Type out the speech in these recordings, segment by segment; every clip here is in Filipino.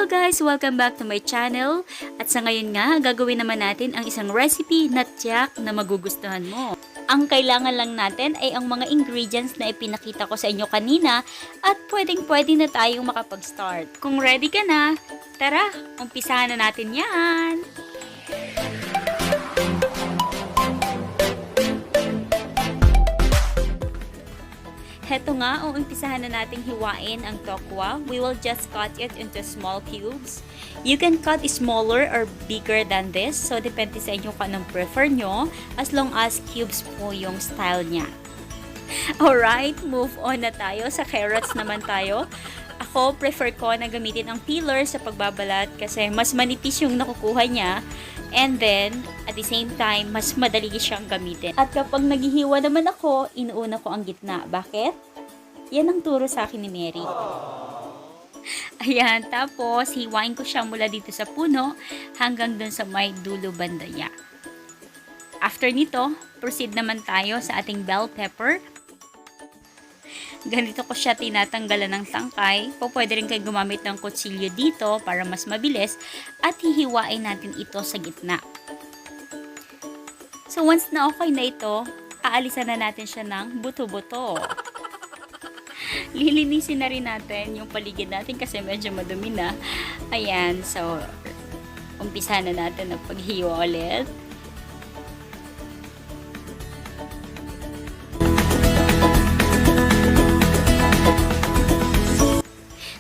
Hello guys! Welcome back to my channel. At sa ngayon nga, gagawin naman natin ang isang recipe na tiyak na magugustuhan mo. Ang kailangan lang natin ay ang mga ingredients na ipinakita ko sa inyo kanina at pwedeng-pwede na tayong makapag-start. Kung ready ka na, tara, umpisahan na natin yan! Heto nga, umpisahan na nating hiwain ang tokwa. We will just cut it into small cubes. You can cut smaller or bigger than this. So, depende sa inyo kung anong prefer nyo. As long as cubes po yung style niya. Alright, move on na tayo. Sa carrots naman tayo. Ako, prefer ko na gamitin ang peeler sa pagbabalat kasi mas manipis yung nakukuha niya. And then, at the same time, mas madali siyang gamitin. At kapag naghihiwa naman ako, inuuna ko ang gitna. Bakit? Yan ang turo sa akin ni Mary. Ayan, tapos hiwain ko siya mula dito sa puno hanggang dun sa may dulo banda niya. After nito, proceed naman tayo sa ating bell pepper. Ganito ko siya tinatanggalan ng tangkay. Pwede rin kayo gumamit ng kutsilyo dito para mas mabilis at hihiwain natin ito sa gitna. So once na okay na ito, aalisan na natin siya ng buto-buto. Lilinisin na rin natin yung paligid natin kasi medyo madumi na. Ayan, so umpisa na natin ang paghiwa ulit.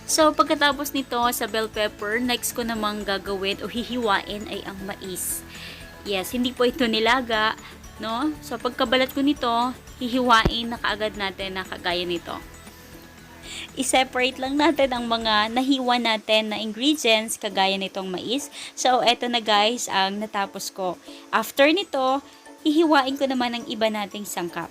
So, pagkatapos nito sa bell pepper, next ko namang gagawin o hihiwain ay ang mais. Yes, hindi po ito nilaga, no? So, pagkabalat ko nito, hihiwain na kaagad natin na kagaya nito. I-separate lang natin ang mga nahiwa natin na ingredients kagaya nitong mais. So, eto na guys ang natapos ko. After nito, hihiwain ko naman ang iba nating sangkap.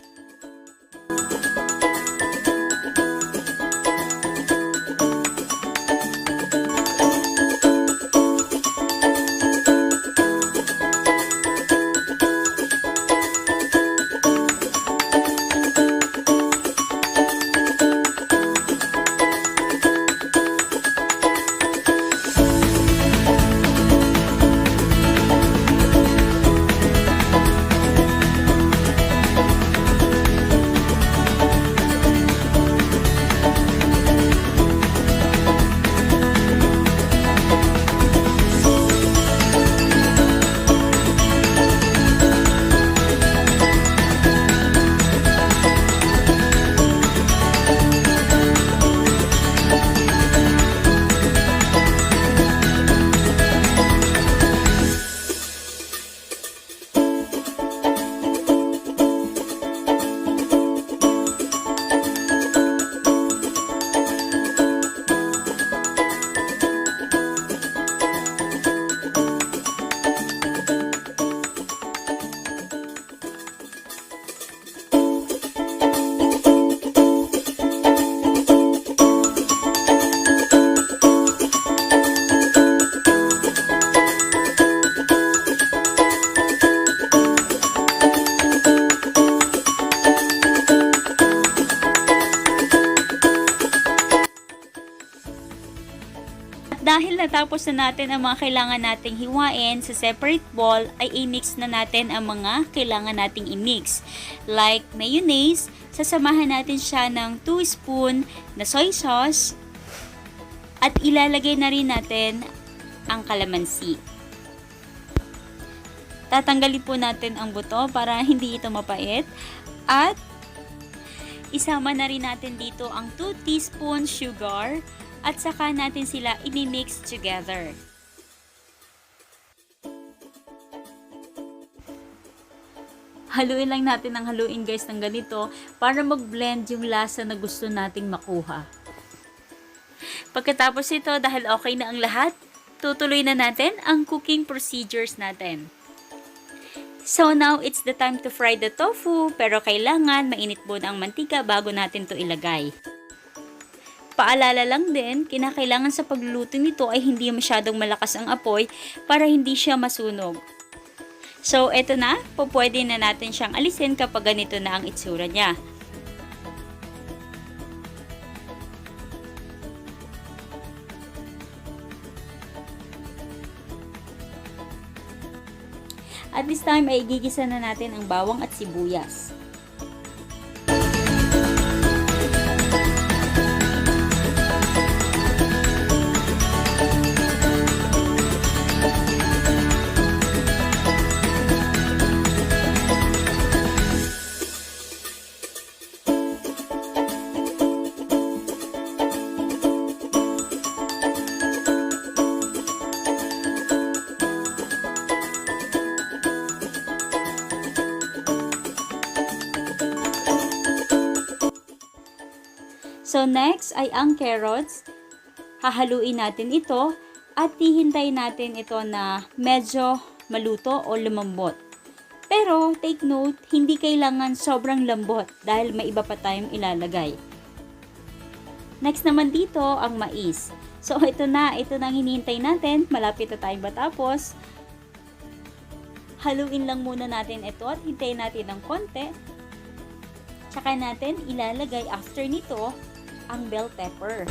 Dahil natapos na natin ang mga kailangan nating hiwain sa separate bowl, ay i-mix na natin ang mga kailangan nating i-mix. Like mayonnaise, sasamahan natin siya ng 2 spoon na soy sauce at ilalagay na rin natin ang kalamansi. Tatanggalin po natin ang buto para hindi ito mapait at isama na rin natin dito ang 2 teaspoon sugar at saka natin sila i-mix together. Haluin lang natin ang haluin guys ng ganito para mag-blend yung lasa na gusto nating makuha. Pagkatapos ito, dahil okay na ang lahat, tutuloy na natin ang cooking procedures natin. So now, it's the time to fry the tofu, pero kailangan mainit muna ang mantika bago natin to ilagay. Paalala lang din, kinakailangan sa pagluluto nito ay hindi masyadong malakas ang apoy para hindi siya masunog. So, eto na, pwede na natin siyang alisin kapag ganito na ang itsura niya. At this time ay igigisa na natin ang bawang at sibuyas. So next ay ang carrots. Hahaluin natin ito at hihintayin natin ito na medyo maluto o lumambot. Pero take note, hindi kailangan sobrang lambot dahil may iba pa tayong ilalagay. Next naman dito ang mais. So ito na ang hinihintay natin. Malapit na tayong matapos. Haluin lang muna natin ito at hintayin natin ng konti. Tsaka natin ilalagay after nito ang bell pepper.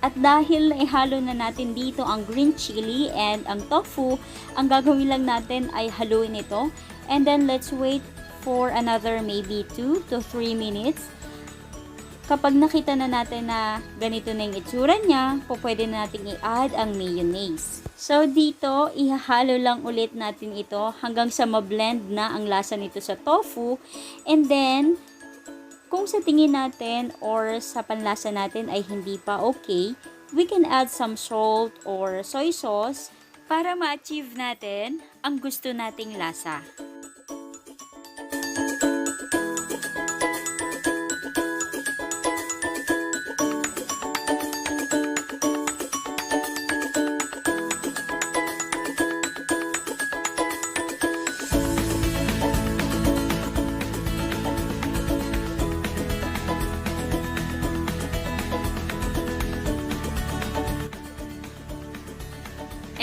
At dahil naihalo na natin dito ang green chili and ang tofu, ang gagawin lang natin ay haluin ito. And then let's wait for another maybe 2 to 3 minutes. Kapag nakita na natin na ganito na yung itsura niya, pwede na natin i-add ang mayonnaise. So dito, ihahalo lang ulit natin ito hanggang sa ma-blend na ang lasa nito sa tofu. And then, kung sa tingin natin or sa panlasa natin ay hindi pa okay, we can add some salt or soy sauce para ma-achieve natin ang gusto nating lasa.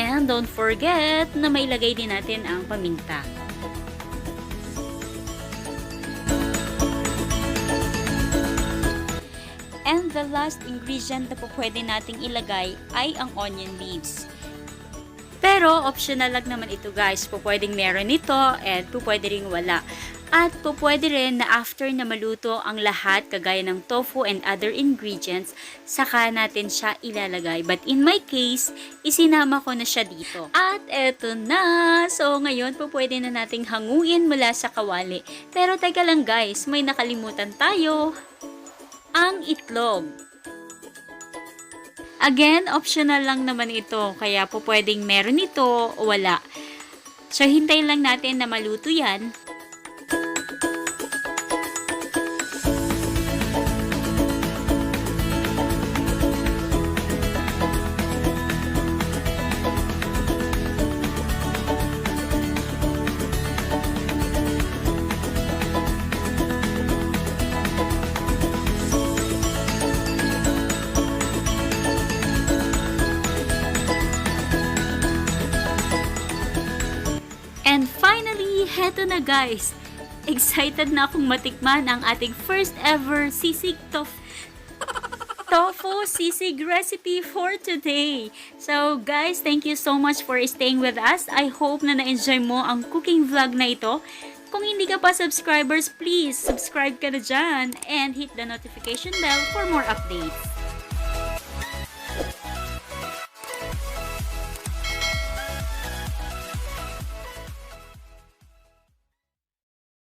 And don't forget na may lagay din natin ang paminta. And the last ingredient na pwede nating ilagay ay ang onion leaves. Pero optional lang naman ito guys. Pwedeng meron ito and pwede ring wala. At pwede rin na after na maluto ang lahat kagaya ng tofu and other ingredients, saka natin siya ilalagay. But in my case, isinama ko na siya dito. At eto na! So ngayon pwede na nating hanguin mula sa kawali. Pero teka lang guys, may nakalimutan tayo. Ang itlog. Again, optional lang naman ito. Kaya pwedeng meron ito o wala. So hintayin lang natin na maluto yan. And finally, heto na guys. Excited na akong matikman ang ating first ever sisig tofu sisig recipe for today. So guys, thank you so much for staying with us. I hope na na-enjoy mo ang cooking vlog na ito. Kung hindi ka pa subscribers, please subscribe ka na dyan and hit the notification bell for more updates.